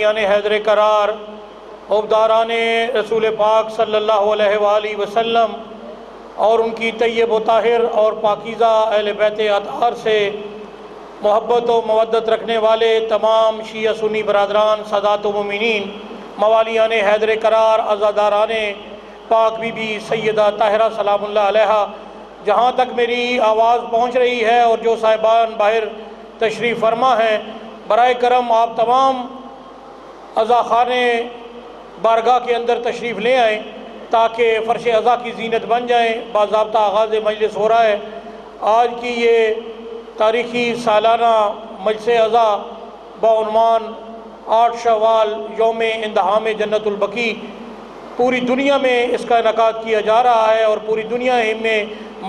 یعنی حیدر قرار عہدیداران رسول پاک صلی اللہ علیہ وآلہ وسلم اور ان کی طیب و طاہر اور پاکیزہ اہل بیت اطہار سے محبت و مودت رکھنے والے تمام شیعہ سنی برادران سادات و مومنین موالیان حیدر قرار عزاداران پاک بی بی سیدہ طاہرہ سلام اللہ علیہا، جہاں تک میری آواز پہنچ رہی ہے اور جو صاحبان باہر تشریف فرما ہیں، برائے کرم آپ تمام عزا خانے بارگاہ کے اندر تشریف لے آئیں تاکہ فرش عزا کی زینت بن جائیں۔ باضابطہ آغاز مجلس ہو رہا ہے۔ آج کی یہ تاریخی سالانہ مجلس عزا بعنوان 8 شوال یوم اندہام جنت البقیع پوری دنیا میں اس کا انعقاد کیا جا رہا ہے، اور پوری دنیا میں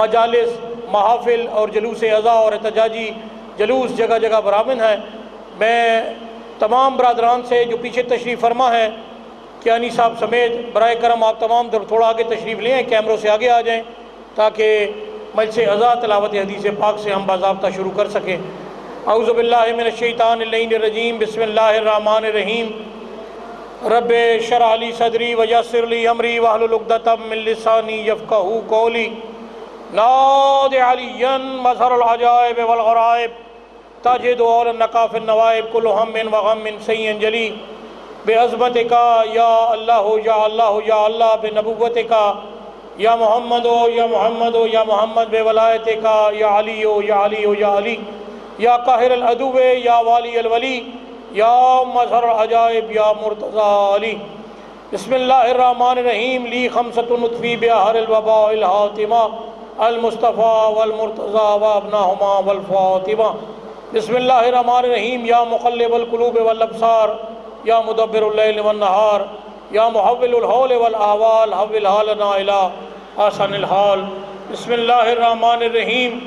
مجالس، محافل اور جلوس عزا اور احتجاجی جلوس جگہ جگہ برآمد ہیں۔ میں تمام برادران سے جو پیچھے تشریف فرما ہے کیانی صاحب سمیت، برائے کرم آپ تمام تھوڑا آگے تشریف لیں، کیمروں سے آگے آ جائیں تاکہ مجلس عزا تلاوت حدیث پاک سے ہم باضابطہ شروع کر سکیں۔ اعوذ باللہ من الشیطان اللعین الرجیم، بسم اللہ الرحمن الرحیم۔ رب اشرح لی صدری ویسر لی امری واحلل عقدۃ من لسانی یفقہوا قولی۔ ناد علیٰ مظہر العجائب والغرائب، تجد اول النقاف النوائب کل ہم وغم سیئ جلی، بعظمتک یا اللہ یا اللہ یا اللہ، بنبوتک یا محمد یا محمد یا محمد، بولایتک یا علی یا علی یا علی، یا قاہر العدو یا والی الولی، یا مظہر العجائب یا مرتضی علی۔ بسم اللہ الرحمن الرحیم۔ لی خمسۃ نطفی بحر الوباء الحاتمہ، المصطفیٰ والمرتضی وابناہما والفاطمہ۔ بسم اللہ الرحمن الرحیم۔ یا مقلب القلوب والابصار، یا مدبر اللیل والنہار، یا محول الحول والاحوال، حول حالنا الی احسن الحال۔ بسم اللہ الرحمن الرحیم۔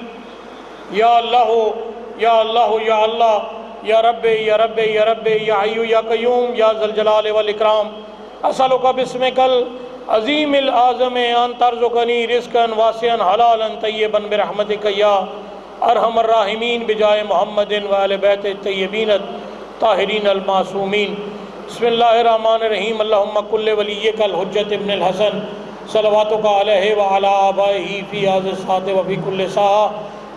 یا اللہ یا اللہ یا اللہ، یا رب یا رب یا رب، یا حی یا قیوم، یا ذا الجلال والاکرام، اسألک باسمک العظیم العظم ان ترزقنی رزقا واسعا حلالا طیبا برحمتک یا ارحم الراحمین، بجائے محمد وآل بیت الطیبین الطاہرین المعصومین۔ بسم اللہ الرحمن الرحیم۔ اللہم کل ولیک الحجۃ ابن الحسن صلواتک علیہ وعلی آبائہ فی ھذہ الساعۃ وفی کل ساعہ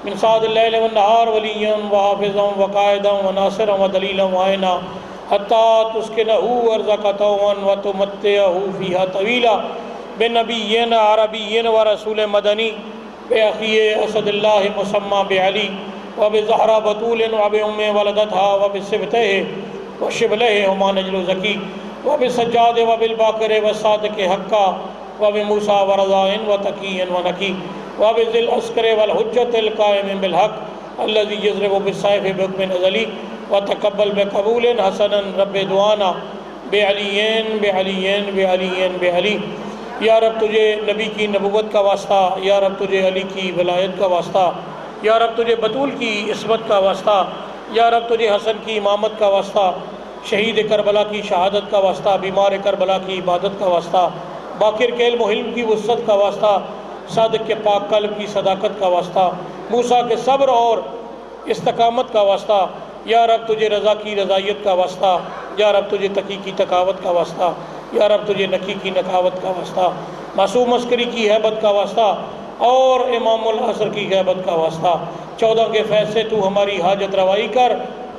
من ساعۃ اللیل والنہار، ولیا وحافظا وقائدا وناصرا ودلیلا وعینا، حتی تسکنہ ارضک طوعا وتمتعہ فیہا طویلا، بنبی عربی ورسول مدنی، بأخی اسد اللہ مسمى بعلی، وبزہرا بطول، وبأم ولدتہا، وبصبتہ وشبلہ ہما نجل زکی، وبسجاد وبالباکر والصادق حقا، وبموسیٰ ورضاء وتقی ونقی، وبذی العسکر والحجۃ القائم بالحق الذی یضرب بالسیف بحکم ازلی، وتقبل بقبول حسنا رب دعانا بعلی بعلی بعلی بعلی۔ یا رب تجھے نبی کی نبوت کا واسطہ، یا رب تجھے علی کی ولایت کا واسطہ، یا رب تجھے بطول کی عصمت کا واسطہ، یا رب تجھے حسن کی امامت کا واسطہ، شہید کربلا کی شہادت کا واسطہ، بیمار کربلا کی عبادت کا واسطہ، باقر کے علم و حلم کی وسعت کا واسطہ، صادق کے پاک قلب کی صداقت کا واسطہ، موسیٰ کے صبر اور استقامت کا واسطہ، یا رب تجھے رضا کی رضائیت کا واسطہ، یا رب تجھے تقی کی تقاوت کا واسطہ، یا رب تجھے نقی کی نقاوت کا واسطہ، معصوم عسکری کی ہیبت کا واسطہ، اور امام العصر کی غیبت کا واسطہ۔ 14 کے فیض سے تو ہماری حاجت روائی کر،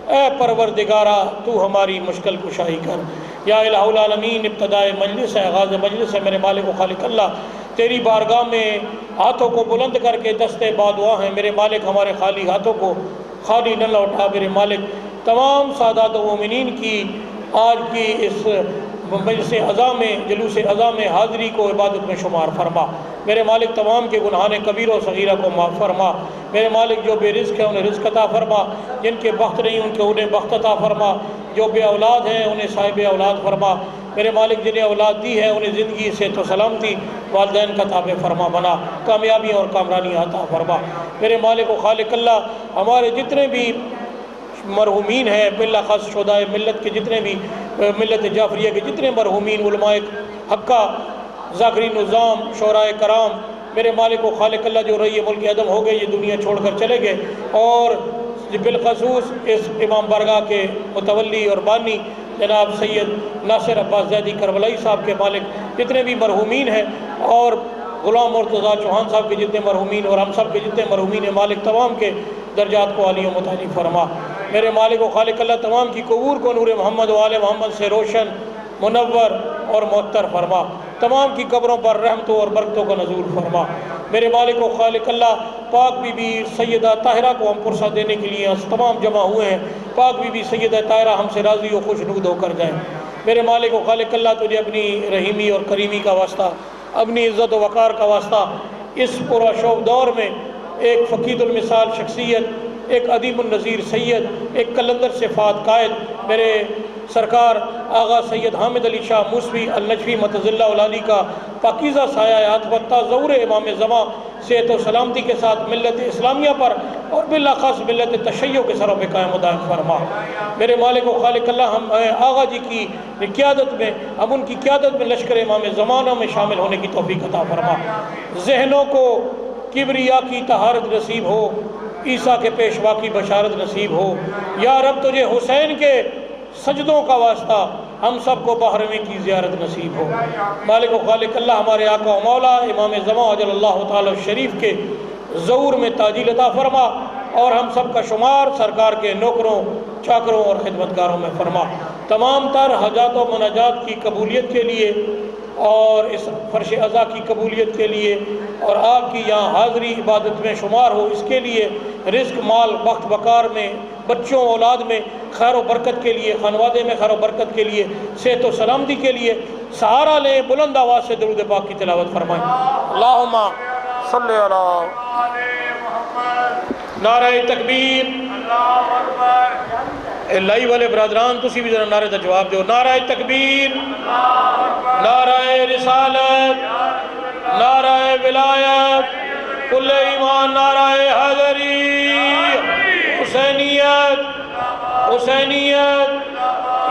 اے پروردگارہ تو ہماری مشکل کشائی کر۔ یا الہ العالمین، ابتدائے مجلس ہے، آغاز مجلس ہے، میرے مالک و خالق اللہ تیری بارگاہ میں ہاتھوں کو بلند کر کے دستے بادعا ہیں۔ میرے مالک ہمارے خالی ہاتھوں کو خالی نہ لوٹا۔ میرے مالک تمام سادات و مومنین کی آج کی اس مجلس عزا میں، جلوس عزا میں حاضری کو عبادت میں شمار فرما۔ میرے مالک تمام کے گناہان کبیر و صغیرہ کو معاف فرما۔ میرے مالک جو بے رزق ہیں انہیں رزق عطا فرما، جن کے بخت نہیں انہیں بخت عطا فرما، جو بے اولاد ہیں انہیں صاحب اولاد فرما۔ میرے مالک جنہیں اولاد دی ہے انہیں زندگی صحت و سلامتی، والدین کا تابع فرما بنا، کامیابی اور کامرانی عطا فرما۔ میرے مالک و خالق اللہ ہمارے جتنے بھی مرحومین ہیں، بالاخص شہدائے ملت کے جتنے بھی، ملت جعفریہ کے جتنے مرحومین علماء حقہ، ذاکرین نظام، شعراء کرام، میرے مالک و خالق اللہ جو رہی ملک عدم ہو گئے، یہ دنیا چھوڑ کر چلے گئے، اور بالخصوص اس امام بارگاہ کے متولی اور بانی جناب سید ناصر عباس زیدی کربلائی صاحب کے مالک جتنے بھی مرحومین ہیں، اور غلام مرتضیٰ چوہان صاحب کے جتنے مرحومین، اور ہم سب کے جتنے مرحومین ہیں، مالک تمام کے درجات کو عالی و متعالی فرما۔ میرے مالک و خالق اللہ تمام کی قبور کو نور محمد و آل محمد سے روشن، منور اور معطر فرما۔ تمام کی قبروں پر رحمتوں اور برکتوں کا نزول فرما۔ میرے مالک و خالق اللہ پاک بی بی سیدہ طاہرہ کو ہم پرسہ دینے کے لیے تمام جمع ہوئے ہیں۔ پاک بی بی سیدہ طاہرہ ہم سے راضی و خوشنود ہو کر جائیں۔ میرے مالک و خالق اللہ تجھے اپنی رحیمی اور کریمی کا واسطہ، اپنی عزت و وقار کا واسطہ، اس پورا شوب دور میں ایک فقید المثال شخصیت، ایک ادیب النظیر سید، ایک کلندر صفات قائد میرے سرکار آغا سید حامد علی شاہ موسوی النجفی متض اللہ العالی کا پاکیزہ سایہ عاطفتہ ظہور امام زمان صحت و سلامتی کے ساتھ ملت اسلامیہ پر اور بالاخص ملت تشیع کے سروں پہ قائم و دائم فرما۔ میرے مالک و خالق اللہ ہم آغا جی کی قیادت میں، ہم ان کی قیادت میں لشکر امام زمانہ میں شامل ہونے کی توفیق عطا فرما۔ ذہنوں کو کبریا کی طہارت نصیب ہو، عیسیٰ کے پیشوا کی بشارت نصیب ہو۔ یا رب تجھے حسین کے سجدوں کا واسطہ ہم سب کو بحرمی کی زیارت نصیب ہو۔ مالک و خالق اللہ ہمارے آقا و مولا امام زمان عجل اللہ تعالی شریف کے ظہور میں تاجیل عطا فرما، اور ہم سب کا شمار سرکار کے نوکروں، چاکروں اور خدمتگاروں میں فرما۔ تمام تر حاجات و مناجات کی قبولیت کے لیے اور اس فرش عزا کی قبولیت کے لیے اور آپ کی یہاں حاضری عبادت میں شمار ہو، اس کے لیے رزق، مال، وقت، وقار میں، بچوں، اولاد میں خیر و برکت کے لیے، خانوادے میں خیر و برکت کے لیے، صحت و سلامتی کے لیے سہارا لیں، بلند آواز سے درود پاک کی تلاوت فرمائیں۔ اللہم صلی علی نعرہ تکبیر، اللہ والے برادران تسی بھی ذرا نعرے دا جواب دیو۔ نعرہ تکبیر، نعرہ رسالت، نعرہ ولایت، کل ایمان، نعرہ حیدری، حسینیت، حسینیت،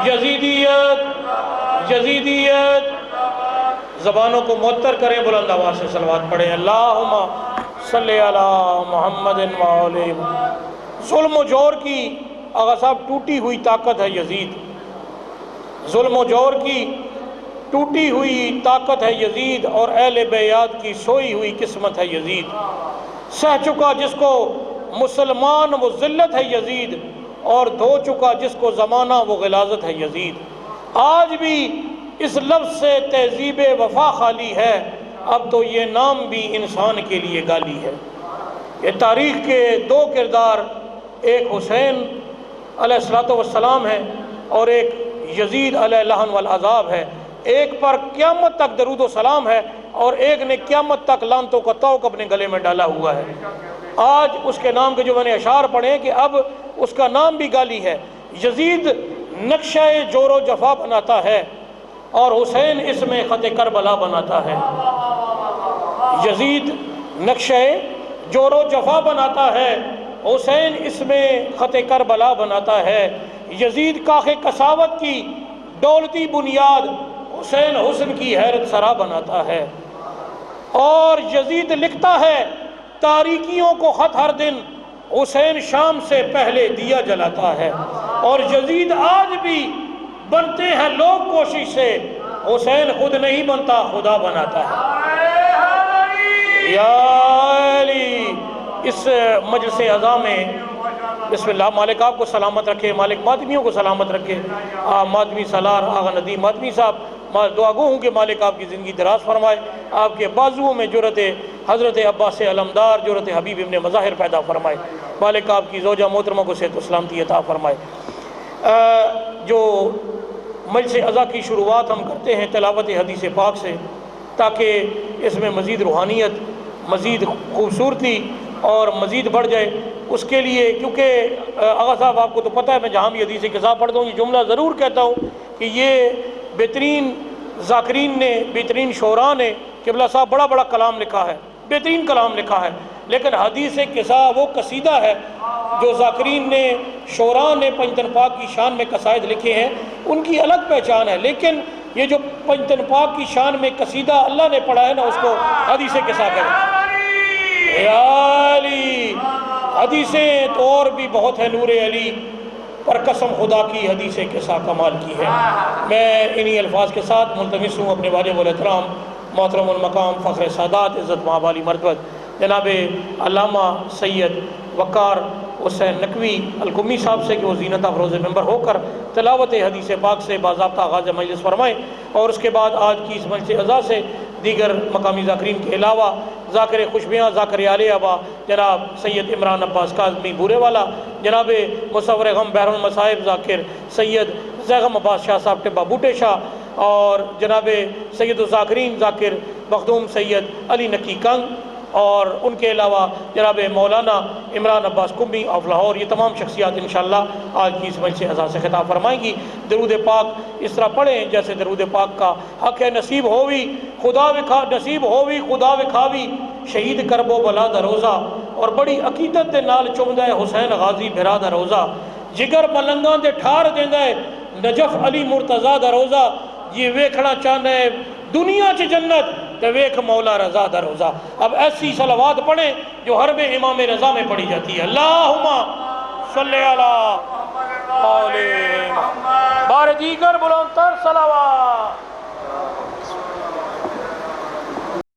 یزیدیت، یزیدیت۔ زبانوں کو معطر کریں، بلند آواز سے صلوات پڑھیں۔ اللہم صلی علی محمد وآل محمد۔ ظلم و جور کی آغا صاحب ٹوٹی ہوئی طاقت ہے یزید، ظلم و جور کی ٹوٹی ہوئی طاقت ہے یزید، اور اہل بیعت کی سوئی ہوئی قسمت ہے یزید۔ سہ چکا جس کو مسلمان وہ ذلت ہے یزید، اور دھو چکا جس کو زمانہ وہ غلاظت ہے یزید۔ آج بھی اس لفظ سے تہذیب وفا خالی ہے، اب تو یہ نام بھی انسان کے لیے گالی ہے۔ یہ تاریخ کے دو کردار، ایک حسین علیہ السلام ہے اور ایک یزید علیہ اللعن والعذاب ہے۔ ایک پر قیامت تک درود و سلام ہے، اور ایک نے قیامت تک لعنتوں کا طوق اپنے گلے میں ڈالا ہوا ہے۔ آج اس کے نام کے جو میں نے اشعار پڑھے کہ اب اس کا نام بھی گالی ہے۔ یزید نقشہ جور و جفا بناتا ہے، اور حسین اس میں خط کربلا بناتا ہے۔ یزید نقشہ جور و جفا بناتا ہے، حسین اس میں خط کربلا بناتا ہے۔ یزید کاخ کساوت کی دولتی بنیاد، حسین حسن کی حیرت سرا بناتا ہے۔ اور یزید لکھتا ہے تاریکیوں کو خط ہر دن، حسین شام سے پہلے دیا جلاتا ہے۔ اور یزید آج بھی بنتے ہیں لوگ کوشش سے، حسین خود نہیں بنتا، خدا بناتا ہے۔ یا علی، اس مجلس اعزاء میں بسم اللہ، مالک آپ کو سلامت رکھے، مالک ماتمیوں کو سلامت رکھے۔ ماتمی سالار آغا ندیم ماتمی صاحب، دعا گو ہوں کہ مالک آپ کی زندگی دراز فرمائے، آپ کے بازوؤں میں جرت حضرت عباس علمدار، جرت حبیب ابن مظاہر پیدا فرمائے، مالک آپ کی زوجہ محترمہ کو صحت و سلامتی عطا فرمائے۔ جو مجلس عزا کی شروعات ہم کرتے ہیں تلاوت حدیث پاک سے، تاکہ اس میں مزید روحانیت، مزید خوبصورتی اور مزید بڑھ جائے، اس کے لیے، کیونکہ آغا صاحب آپ کو تو پتہ ہے میں جہاں بھی حدیث کتاب پڑھتا ہوں یہ جملہ ضرور کہتا ہوں کہ یہ بہترین ذاکرین نے، بہترین شعراء نے، قبلہ صاحب بڑا بڑا کلام لکھا ہے، بہترین کلام لکھا ہے، لیکن حدیث قصہ وہ قصیدہ ہے جو ذاکرین نے، شعراء نے پنجتن پاک کی شان میں قصائد لکھے ہیں، ان کی الگ پہچان ہے، لیکن یہ جو پنجتن پاک کی شان میں قصیدہ اللہ نے پڑھا ہے نا، اس کو حدیث قصہ کہتے ہیں۔ یا علی، حدیثیں تو اور بھی بہت ہیں، نور علی، پر قسم خدا کی حدیث قصہ کمال کی ہے۔ میں انہی الفاظ کے ساتھ ملتمس ہوں اپنے والد والاحترام محترم المقام فخر سادات عزت مآب علی مرتبت جناب علامہ سید وقار حسین نقوی القمی صاحب سے کہ وہ زینت افروز ممبر ہو کر تلاوت حدیث پاک سے باضابطہ آغاز مجلس فرمائیں، اور اس کے بعد آج کی اس مجلس اعزاء سے دیگر مقامی ذاکرین کے علاوہ ذاکر خوشبیاں ذاکر آل ابا جناب سید عمران عباس کاظمی بورے والا، جناب مصور غم بحر المصائب ذاکر سید زیغم عباس شاہ صاحب ٹبہ بوٹے شاہ، اور جناب سید الذاکرین ذاکر مخدوم سید علی نقی کنگ، اور ان کے علاوہ جناب مولانا عمران عباس کمی آف لاہور، یہ تمام شخصیات انشاءاللہ آج کی اس مجلس اعزاز سے خطاب فرمائیں گی۔ درود پاک اس طرح پڑھیں جیسے درود پاک کا حق ہے۔ نصیب ہووی خدا وکھاوی شہید کربو بلا دا روزہ، اور بڑی عقیدت دے نال چمدا ہے حسین غازی بھرا دا روزہ، جگر ملنگاں دے ٹھار دیندا ہے نجف علی مرتضیٰ دا روزہ، یہ ویکھنا چاہنا ہے دنیا چ جنت تے ویکھ مولا رضا دا روزہ۔ اب ایسی صلوات پڑھیں جو حرب امام رضا میں پڑھی جاتی ہے۔ اللہم صلی علی محمد بار دیگر بلند تر صلوات۔